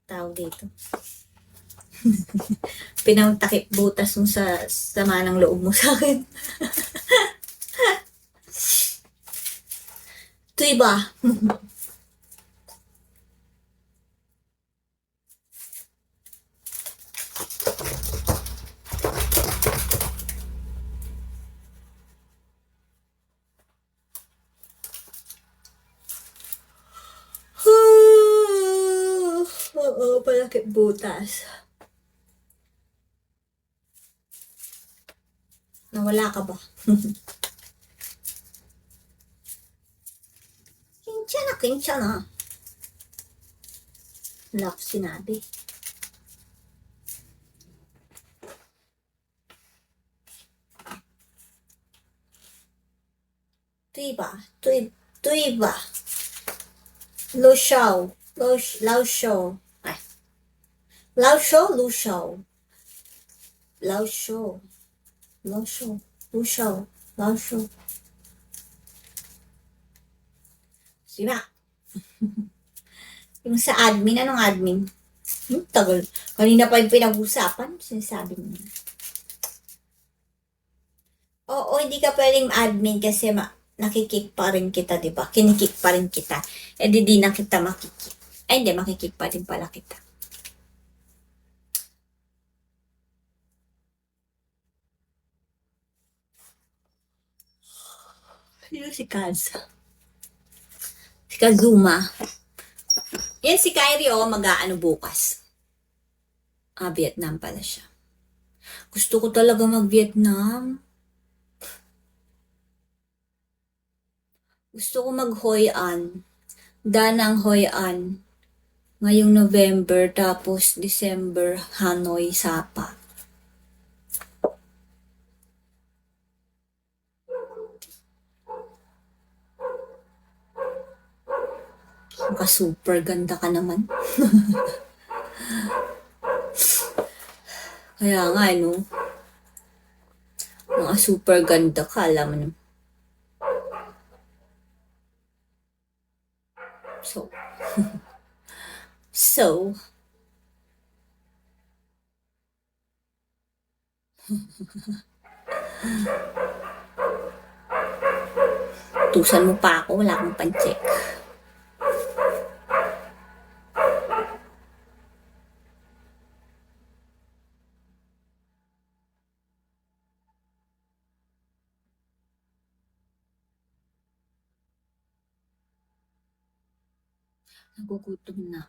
tawag dito, pinangtakip butas mo sa sama ng loob mo sa akin. Diba? Oo, palakip butas. Nawala ka ba? Kincha na. Wala ko sinabi. Diba? Diba? Lu Shao. Lao Shao. Ay. Lao Shao, Lu Shao. Lao Shao. Lao Shao. Lu Shao. Lao Shao. Diba? Yung sa admin, anong admin? Tagal. Kanina pa yung pinag-usapan, sinasabi mo. Oo, hindi ka pwedeng admin kasi nakikik pa rin kita, di ba? Kinikik pa rin kita. Eh, di na kita makikik. Ay, hindi, makikik pa rin pala kita. Sino si Kaz? Si Kazuma. Yan si Kyrie, oh, mag-aano bukas. Vietnam pala siya. Gusto ko talaga mag-Vietnam. Gusto ko mag-Hoi An. Danang Hoi An. Ngayong November, tapos December, Hanoi, Sapa. Maka super ganda ka naman. Kaya nga, no? Mga super ganda ka, alam mo naman. So, so, tusan mo pa ako, wala akong pan-check. Nagugutom na.